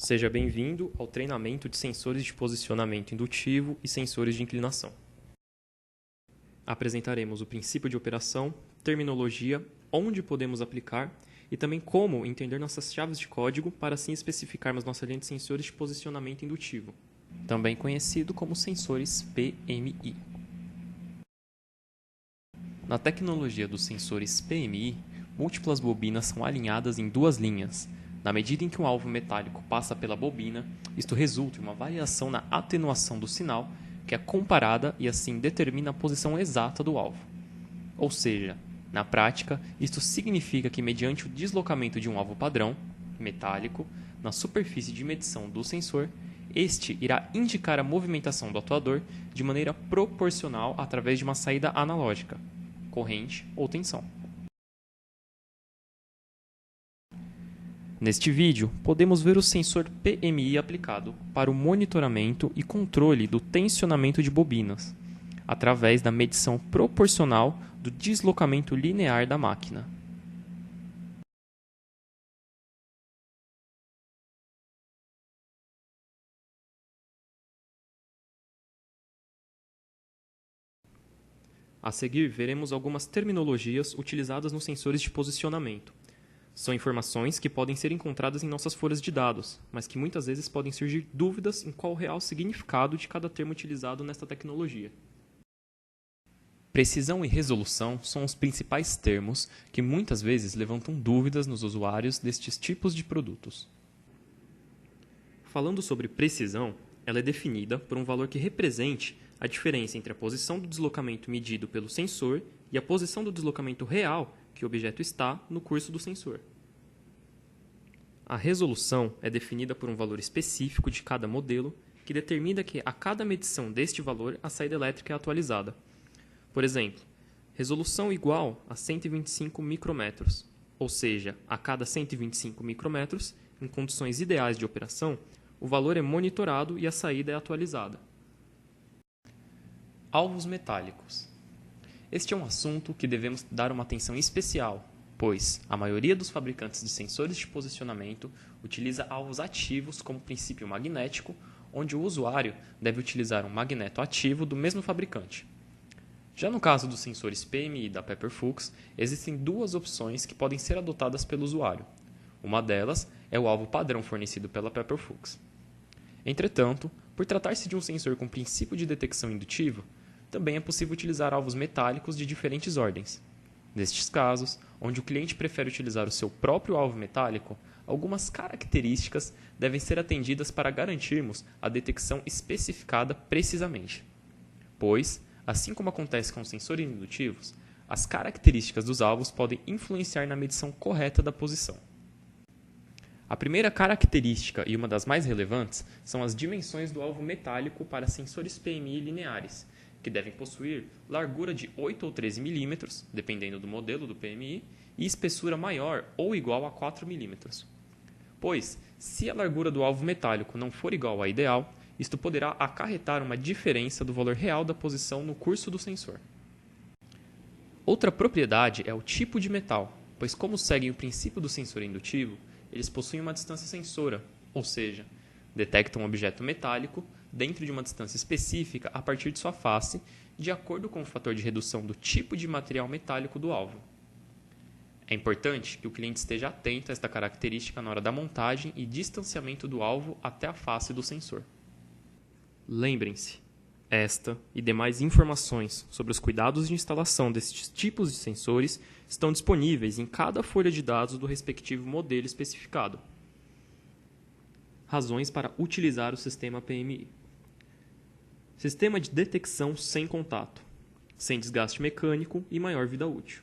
Seja bem-vindo ao treinamento de sensores de posicionamento indutivo e sensores de inclinação. Apresentaremos o princípio de operação, terminologia, onde podemos aplicar e também como entender nossas chaves de código para assim especificarmos nossa linha de sensores de posicionamento indutivo, também conhecido como sensores PMI. Na tecnologia dos sensores PMI, múltiplas bobinas são alinhadas em duas linhas. Na medida em que um alvo metálico passa pela bobina, isto resulta em uma variação na atenuação do sinal, que é comparada e assim determina a posição exata do alvo. Ou seja, na prática, isto significa que mediante o deslocamento de um alvo padrão, metálico, na superfície de medição do sensor, este irá indicar a movimentação do atuador de maneira proporcional através de uma saída analógica, corrente ou tensão. Neste vídeo, podemos ver o sensor PMI aplicado para o monitoramento e controle do tensionamento de bobinas, através da medição proporcional do deslocamento linear da máquina. A seguir, veremos algumas terminologias utilizadas nos sensores de posicionamento. São informações que podem ser encontradas em nossas folhas de dados, mas que muitas vezes podem surgir dúvidas em qual o real significado de cada termo utilizado nesta tecnologia. Precisão e resolução são os principais termos que muitas vezes levantam dúvidas nos usuários destes tipos de produtos. Falando sobre precisão, ela é definida por um valor que represente a diferença entre a posição do deslocamento medido pelo sensor e a posição do deslocamento real que o objeto está no curso do sensor. A resolução é definida por um valor específico de cada modelo, que determina que a cada medição deste valor a saída elétrica é atualizada. Por exemplo, resolução igual a 125 micrômetros, ou seja, a cada 125 micrômetros, em condições ideais de operação, o valor é monitorado e a saída é atualizada. Alvos metálicos. Este é um assunto que devemos dar uma atenção especial, pois a maioria dos fabricantes de sensores de posicionamento utiliza alvos ativos como princípio magnético, onde o usuário deve utilizar um magneto ativo do mesmo fabricante. Já no caso dos sensores PMI da Pepper Fuchs, existem duas opções que podem ser adotadas pelo usuário. Uma delas é o alvo padrão fornecido pela Pepper Fuchs. Entretanto, por tratar-se de um sensor com princípio de detecção indutivo, também é possível utilizar alvos metálicos de diferentes ordens. Nestes casos, onde o cliente prefere utilizar o seu próprio alvo metálico, algumas características devem ser atendidas para garantirmos a detecção especificada precisamente. Pois, assim como acontece com os sensores indutivos, as características dos alvos podem influenciar na medição correta da posição. A primeira característica e uma das mais relevantes são as dimensões do alvo metálico para sensores PMI lineares, que devem possuir largura de 8 ou 13 mm, dependendo do modelo do PMI, e espessura maior ou igual a 4 mm. Pois, se a largura do alvo metálico não for igual à ideal, isto poderá acarretar uma diferença do valor real da posição no curso do sensor. Outra propriedade é o tipo de metal, pois como seguem o princípio do sensor indutivo, eles possuem uma distância sensora, ou seja, detectam um objeto metálico dentro de uma distância específica a partir de sua face, de acordo com o fator de redução do tipo de material metálico do alvo. É importante que o cliente esteja atento a esta característica na hora da montagem e distanciamento do alvo até a face do sensor. Lembrem-se, esta e demais informações sobre os cuidados de instalação destes tipos de sensores estão disponíveis em cada folha de dados do respectivo modelo especificado. Razões para utilizar o sistema PMI. Sistema de detecção sem contato, sem desgaste mecânico e maior vida útil.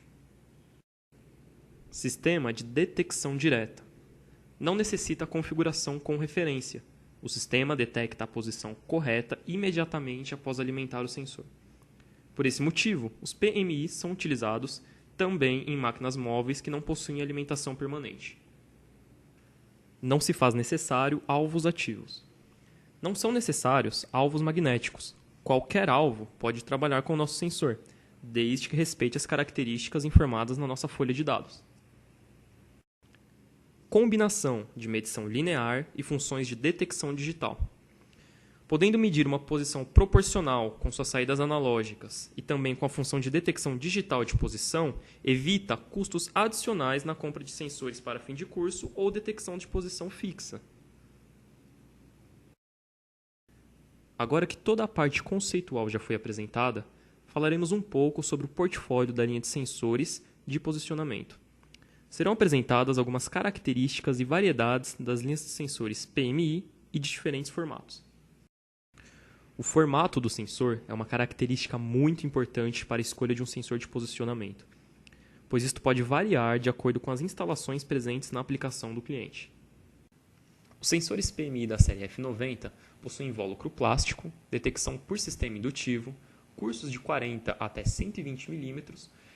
Sistema de detecção direta. Não necessita configuração com referência. O sistema detecta a posição correta imediatamente após alimentar o sensor. Por esse motivo, os PMI são utilizados também em máquinas móveis que não possuem alimentação permanente. Não se faz necessário alvos ativos. Não são necessários alvos magnéticos. Qualquer alvo pode trabalhar com o nosso sensor, desde que respeite as características informadas na nossa folha de dados. combinação de medição linear e funções de detecção digital. Podendo medir uma posição proporcional com suas saídas analógicas e também com a função de detecção digital de posição, evita custos adicionais na compra de sensores para fim de curso ou detecção de posição fixa. Agora que toda a parte conceitual já foi apresentada, falaremos um pouco sobre o portfólio da linha de sensores de posicionamento. Serão apresentadas algumas características e variedades das linhas de sensores PMI e de diferentes formatos. O formato do sensor é uma característica muito importante para a escolha de um sensor de posicionamento, pois isto pode variar de acordo com as instalações presentes na aplicação do cliente. Os sensores PMI da série F90 possuem invólucro plástico, detecção por sistema indutivo, cursos de 40 até 120 mm,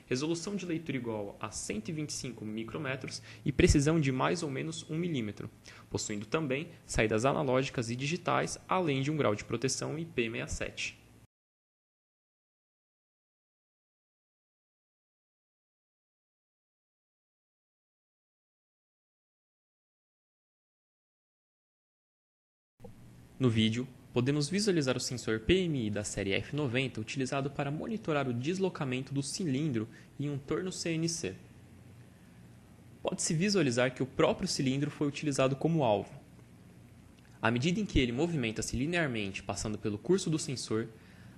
resolução de leitura igual a 125 micrômetros e precisão de mais ou menos 1 mm, possuindo também saídas analógicas e digitais, além de um grau de proteção IP67. No vídeo, podemos visualizar o sensor PMI da série F90 utilizado para monitorar o deslocamento do cilindro em um torno CNC. Pode-se visualizar que o próprio cilindro foi utilizado como alvo. À medida em que ele movimenta-se linearmente passando pelo curso do sensor,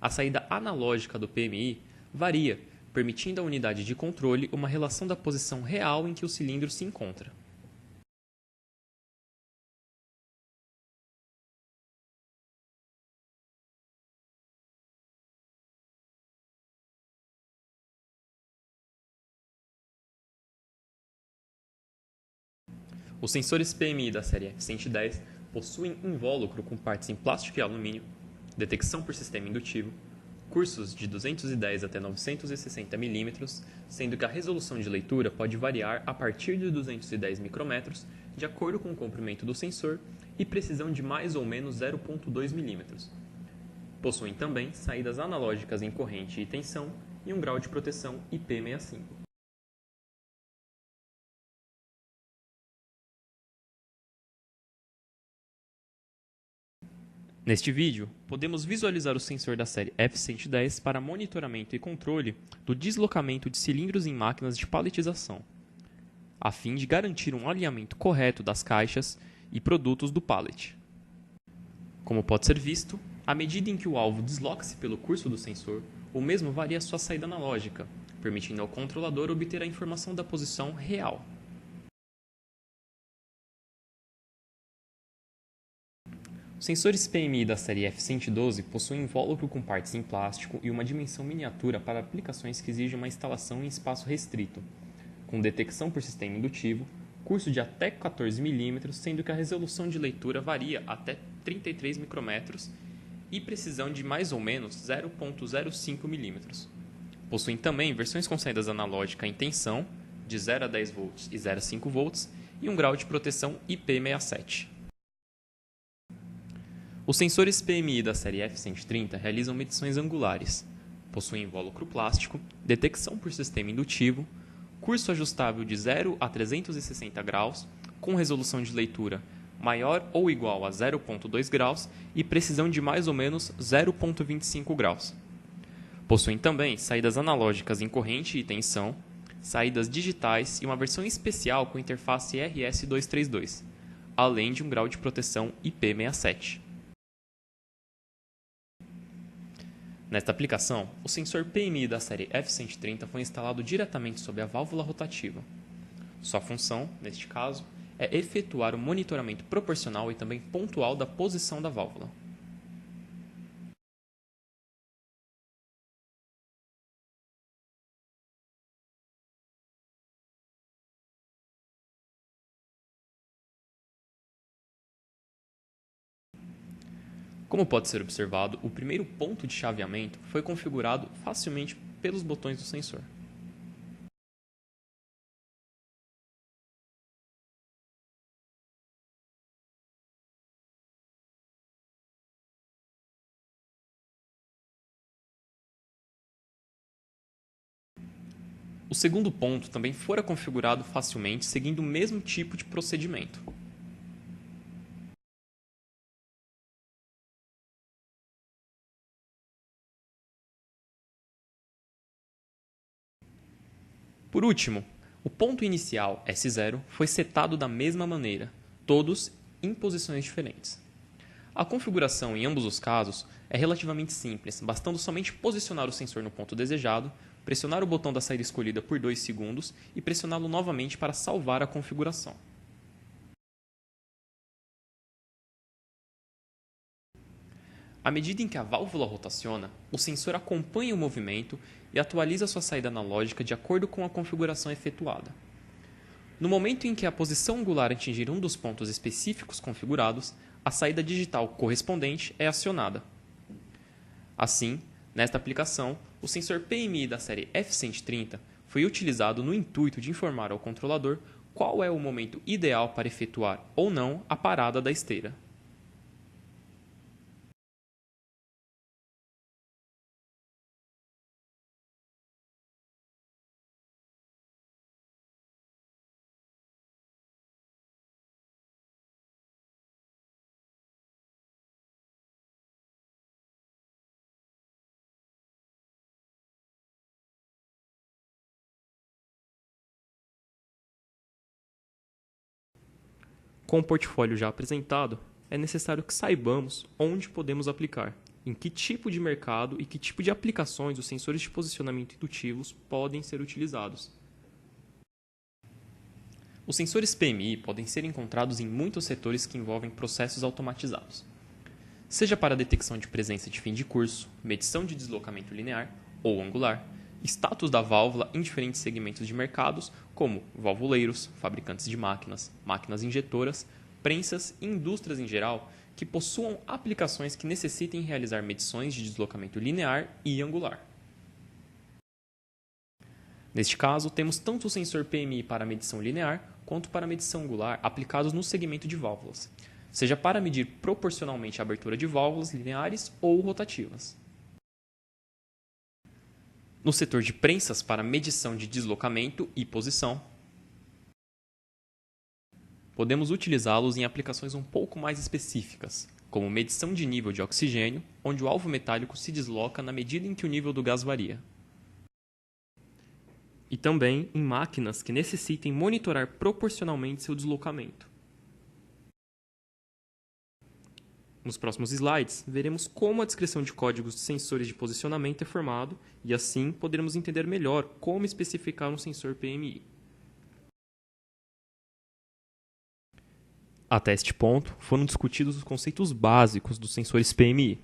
a saída analógica do PMI varia, permitindo à unidade de controle uma relação da posição real em que o cilindro se encontra. Os sensores PMI da série F110 possuem invólucro com partes em plástico e alumínio, detecção por sistema indutivo, cursos de 210 até 960 mm, sendo que a resolução de leitura pode variar a partir de 210 micrômetros, de acordo com o comprimento do sensor, e precisão de mais ou menos 0,2 mm. Possuem também saídas analógicas em corrente e tensão e um grau de proteção IP65. Neste vídeo, podemos visualizar o sensor da série F110 para monitoramento e controle do deslocamento de cilindros em máquinas de paletização, a fim de garantir um alinhamento correto das caixas e produtos do pallet. Como pode ser visto, à medida em que o alvo desloca-se pelo curso do sensor, o mesmo varia sua saída analógica, permitindo ao controlador obter a informação da posição real. Os sensores PMI da série F112 possuem invólucro com partes em plástico e uma dimensão miniatura para aplicações que exigem uma instalação em espaço restrito, com detecção por sistema indutivo, curso de até 14 mm, sendo que a resolução de leitura varia até 33 micrômetros e precisão de mais ou menos 0,05 mm. Possuem também versões com saídas analógicas em tensão, de 0 a 10 volts e 0 a 5 volts, e um grau de proteção IP67. Os sensores PMI da série F130 realizam medições angulares, possuem invólucro plástico, detecção por sistema indutivo, curso ajustável de 0 a 360 graus, com resolução de leitura maior ou igual a 0,2 graus e precisão de mais ou menos 0,25 graus. Possuem também saídas analógicas em corrente e tensão, saídas digitais e uma versão especial com interface RS232, além de um grau de proteção IP67. Nesta aplicação, o sensor PMI da série F130 foi instalado diretamente sob a válvula rotativa. Sua função, neste caso, é efetuar o monitoramento proporcional e também pontual da posição da válvula. Como pode ser observado, o primeiro ponto de chaveamento foi configurado facilmente pelos botões do sensor. O segundo ponto também fora configurado facilmente seguindo o mesmo tipo de procedimento. Por último, o ponto inicial S0 foi setado da mesma maneira, todos em posições diferentes. A configuração em ambos os casos é relativamente simples, bastando somente posicionar o sensor no ponto desejado, pressionar o botão da saída escolhida por 2 segundos e pressioná-lo novamente para salvar a configuração. À medida em que a válvula rotaciona, o sensor acompanha o movimento e atualiza sua saída analógica de acordo com a configuração efetuada. No momento em que a posição angular atingir um dos pontos específicos configurados, a saída digital correspondente é acionada. Assim, nesta aplicação, o sensor PMI da série F130 foi utilizado no intuito de informar ao controlador qual é o momento ideal para efetuar ou não a parada da esteira. Com o portfólio já apresentado, é necessário que saibamos onde podemos aplicar, em que tipo de mercado e que tipo de aplicações os sensores de posicionamento indutivos podem ser utilizados. Os sensores PMI podem ser encontrados em muitos setores que envolvem processos automatizados, seja para detecção de presença de fim de curso, medição de deslocamento linear ou angular, status da válvula em diferentes segmentos de mercados, como valvuleiros, fabricantes de máquinas, máquinas injetoras, prensas e indústrias em geral, que possuam aplicações que necessitem realizar medições de deslocamento linear e angular. Neste caso, temos tanto o sensor PMI para medição linear quanto para medição angular aplicados no segmento de válvulas, seja para medir proporcionalmente a abertura de válvulas lineares ou rotativas. No setor de prensas para medição de deslocamento e posição, podemos utilizá-los em aplicações um pouco mais específicas, como medição de nível de oxigênio, onde o alvo metálico se desloca na medida em que o nível do gás varia. E também em máquinas que necessitem monitorar proporcionalmente seu deslocamento. Nos próximos slides, veremos como a descrição de códigos de sensores de posicionamento é formado e, assim, poderemos entender melhor como especificar um sensor PMI. Até este ponto, foram discutidos os conceitos básicos dos sensores PMI,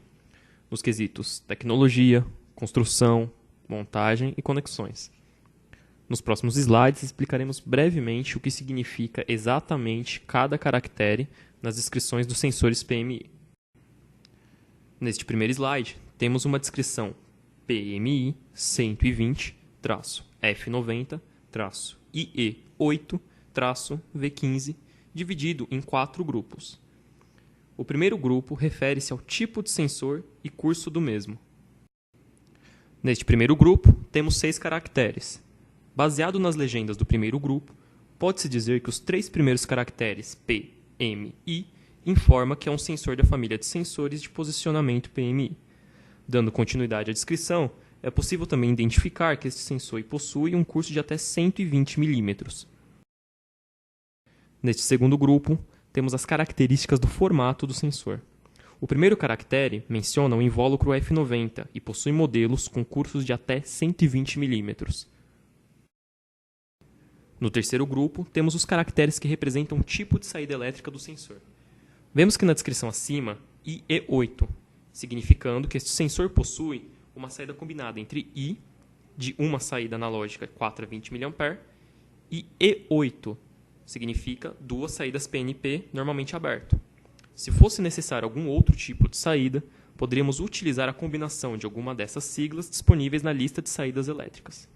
nos quesitos tecnologia, construção, montagem e conexões. Nos próximos slides, explicaremos brevemente o que significa exatamente cada caractere nas descrições dos sensores PMI. Neste primeiro slide, temos uma descrição PMI 120-IE8-V15 dividido em 4 grupos. O primeiro grupo refere-se ao tipo de sensor e curso do mesmo. Neste primeiro grupo, temos 6 caracteres. Baseado nas legendas do primeiro grupo, pode-se dizer que os 3 primeiros caracteres P, M e I informa que é um sensor da família de sensores de posicionamento PMI. Dando continuidade à descrição, é possível também identificar que este sensor possui um curso de até 120 mm. Neste segundo grupo, temos as características do formato do sensor. O primeiro caractere menciona o invólucro F90 e possui modelos com cursos de até 120 mm. No terceiro grupo, temos os caracteres que representam o tipo de saída elétrica do sensor. Vemos que na descrição acima, IE8, significando que este sensor possui uma saída combinada entre I, de uma saída analógica 4 a 20 mA, e E8, significa 2 saídas PNP normalmente aberto. Se fosse necessário algum outro tipo de saída, poderíamos utilizar a combinação de alguma dessas siglas disponíveis na lista de saídas elétricas.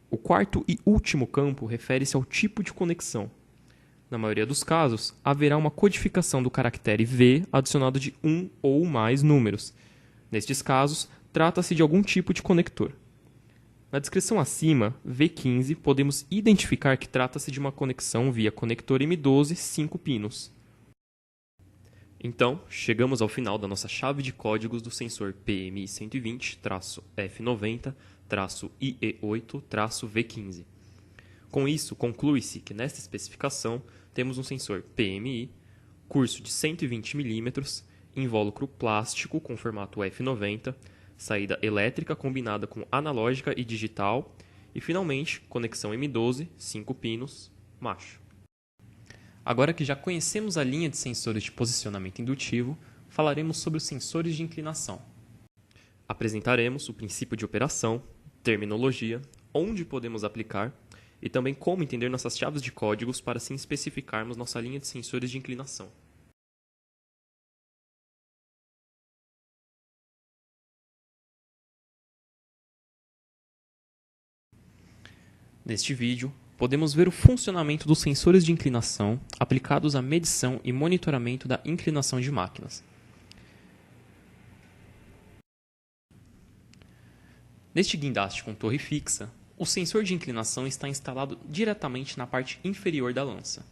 O quarto e último campo refere-se ao tipo de conexão. Na maioria dos casos, haverá uma codificação do caractere V adicionado de um ou mais números. Nestes casos, trata-se de algum tipo de conector. Na descrição acima, V15, podemos identificar que trata-se de uma conexão via conector M12 5 pinos. Então, chegamos ao final da nossa chave de códigos do sensor PMI-120-F90-IE8-V15. Com isso, conclui-se que nesta especificação temos um sensor PMI, curso de 120 mm, invólucro plástico com formato F90, saída elétrica combinada com analógica e digital e, finalmente, conexão M12, 5 pinos, macho. Agora que já conhecemos a linha de sensores de posicionamento indutivo, falaremos sobre os sensores de inclinação. Apresentaremos o princípio de operação, terminologia, onde podemos aplicar e também como entender nossas chaves de códigos para assim especificarmos nossa linha de sensores de inclinação. Neste vídeo, podemos ver o funcionamento dos sensores de inclinação aplicados à medição e monitoramento da inclinação de máquinas. Neste guindaste com torre fixa, o sensor de inclinação está instalado diretamente na parte inferior da lança.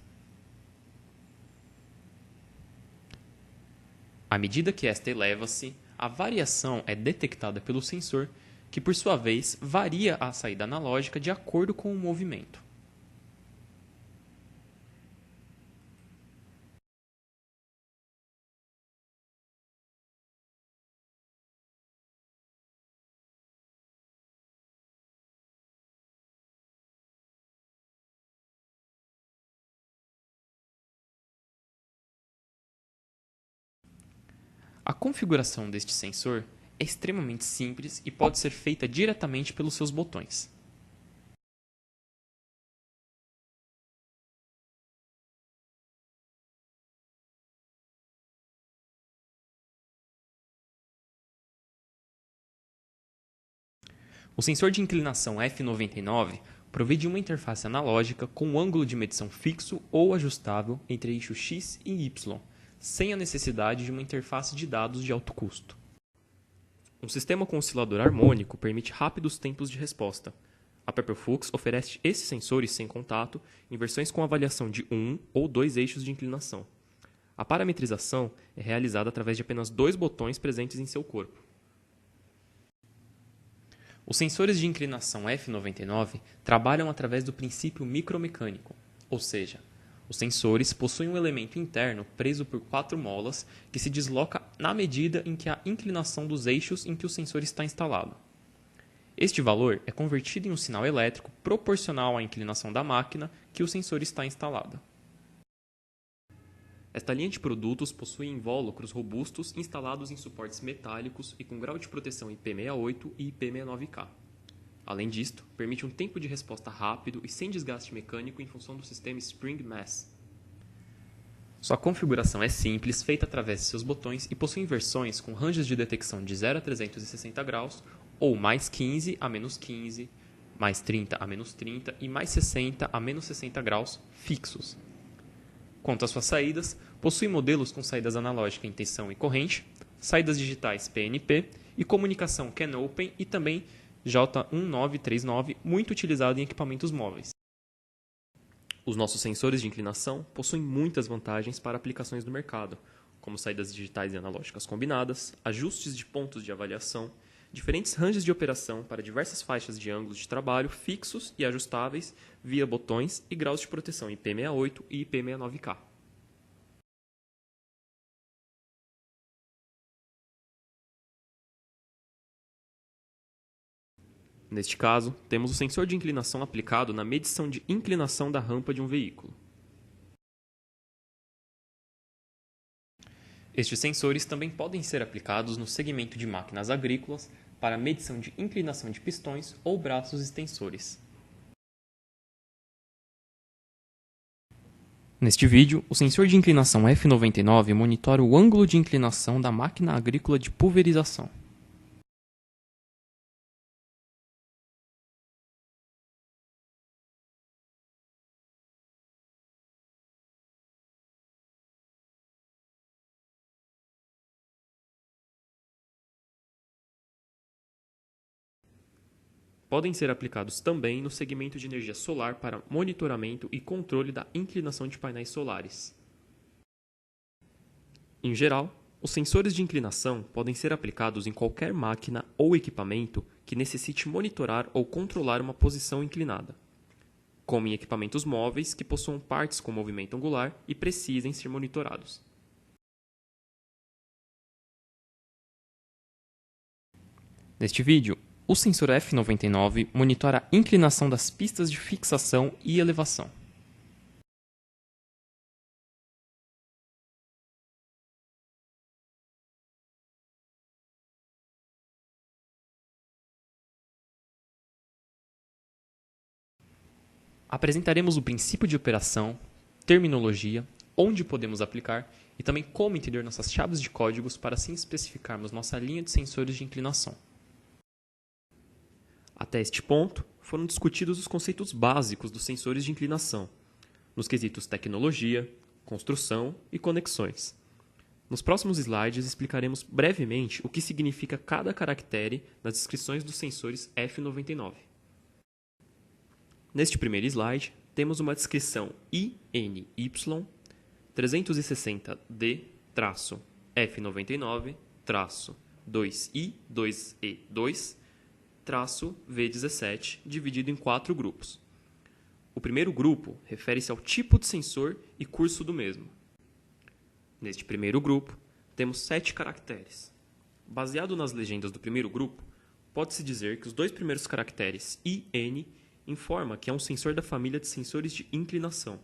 À medida que esta eleva-se, a variação é detectada pelo sensor, que por sua vez varia a saída analógica de acordo com o movimento. A configuração deste sensor é extremamente simples e pode ser feita diretamente pelos seus botões. O sensor de inclinação F99 provê de uma interface analógica com um ângulo de medição fixo ou ajustável entre eixo X e Y, sem a necessidade de uma interface de dados de alto custo. Um sistema com oscilador harmônico permite rápidos tempos de resposta. A Pepperfux oferece esses sensores sem contato em versões com avaliação de 1 ou 2 eixos de inclinação. A parametrização é realizada através de apenas 2 botões presentes em seu corpo. Os sensores de inclinação F99 trabalham através do princípio micromecânico, ou seja, os sensores possuem um elemento interno preso por 4 molas que se desloca na medida em que a inclinação dos eixos em que o sensor está instalado. Este valor é convertido em um sinal elétrico proporcional à inclinação da máquina que o sensor está instalado. Esta linha de produtos possui invólucros robustos instalados em suportes metálicos e com grau de proteção IP68 e IP69K. Além disto, permite um tempo de resposta rápido e sem desgaste mecânico em função do sistema Spring Mass. Sua configuração é simples, feita através de seus botões e possui versões com ranges de detecção de 0 a 360 graus ou mais 15 a menos 15, mais 30 a menos 30 e mais 60 a menos 60 graus fixos. Quanto às suas saídas, possui modelos com saídas analógicas em tensão e corrente, saídas digitais PNP e comunicação CAN Open e também J1939, muito utilizado em equipamentos móveis. Os nossos sensores de inclinação possuem muitas vantagens para aplicações no mercado, como saídas digitais e analógicas combinadas, ajustes de pontos de avaliação, diferentes ranges de operação para diversas faixas de ângulos de trabalho fixos e ajustáveis via botões e graus de proteção IP68 e IP69K. Neste caso, temos o sensor de inclinação aplicado na medição de inclinação da rampa de um veículo. Estes sensores também podem ser aplicados no segmento de máquinas agrícolas para medição de inclinação de pistões ou braços extensores. Neste vídeo, o sensor de inclinação F99 monitora o ângulo de inclinação da máquina agrícola de pulverização. podem ser aplicados também no segmento de energia solar para monitoramento e controle da inclinação de painéis solares. Em geral, os sensores de inclinação podem ser aplicados em qualquer máquina ou equipamento que necessite monitorar ou controlar uma posição inclinada, como em equipamentos móveis que possuam partes com movimento angular e precisem ser monitorados. Neste vídeo, o sensor F99 monitora a inclinação das pistas de fixação e elevação. Apresentaremos o princípio de operação, terminologia, onde podemos aplicar e também como entender nossas chaves de códigos para assim especificarmos nossa linha de sensores de inclinação. Até este ponto, foram discutidos os conceitos básicos dos sensores de inclinação, nos quesitos tecnologia, construção e conexões. Nos próximos slides explicaremos brevemente o que significa cada caractere nas descrições dos sensores F99. Neste primeiro slide, temos uma descrição INY 360D-2I2E2-V17 dividido em 4 grupos. O primeiro grupo refere-se ao tipo de sensor e curso do mesmo. Neste primeiro grupo, temos 7 caracteres. Baseado nas legendas do primeiro grupo, pode-se dizer que os 2 primeiros caracteres IN informa que é um sensor da família de sensores de inclinação.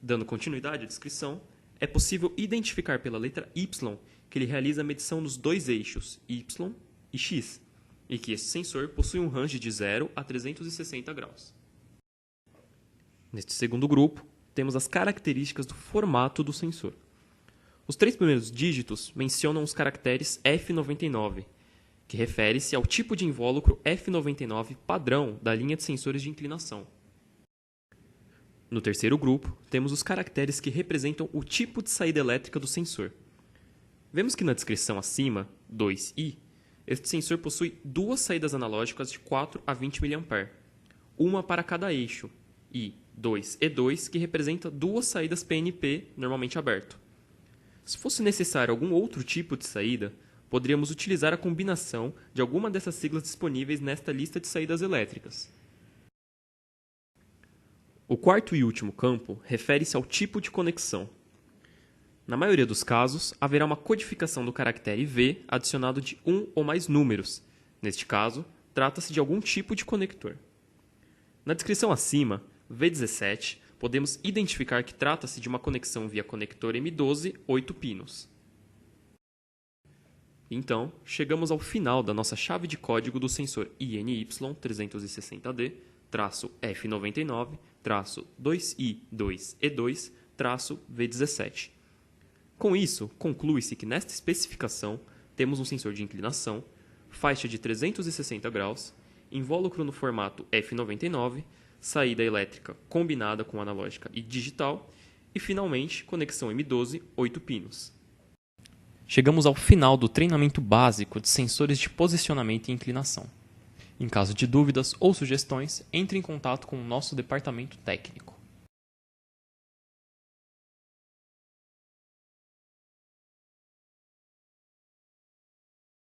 Dando continuidade à descrição, é possível identificar pela letra Y que ele realiza a medição nos 2 eixos Y e X, e que esse sensor possui um range de 0 a 360 graus. Neste segundo grupo, temos as características do formato do sensor. Os 3 primeiros dígitos mencionam os caracteres F99, que refere-se ao tipo de invólucro F99 padrão da linha de sensores de inclinação. No terceiro grupo, temos os caracteres que representam o tipo de saída elétrica do sensor. Vemos que na descrição acima, 2i, este sensor possui 2 saídas analógicas de 4 a 20 mA, uma para cada eixo, e 2E2, que representa 2 saídas PNP normalmente aberto. Se fosse necessário algum outro tipo de saída, poderíamos utilizar a combinação de alguma dessas siglas disponíveis nesta lista de saídas elétricas. O quarto e último campo refere-se ao tipo de conexão. Na maioria dos casos, haverá uma codificação do caractere V adicionado de 1 ou mais números. Neste caso, trata-se de algum tipo de conector. Na descrição acima, V17, podemos identificar que trata-se de uma conexão via conector M12 8 pinos. Então, chegamos ao final da nossa chave de código do sensor INY 360D-2I2E2-V17. Com isso, conclui-se que nesta especificação temos um sensor de inclinação, faixa de 360 graus, invólucro no formato F99, saída elétrica combinada com analógica e digital e, finalmente, conexão M12 8 pinos. Chegamos ao final do treinamento básico de sensores de posicionamento e inclinação. Em caso de dúvidas ou sugestões, entre em contato com o nosso departamento técnico.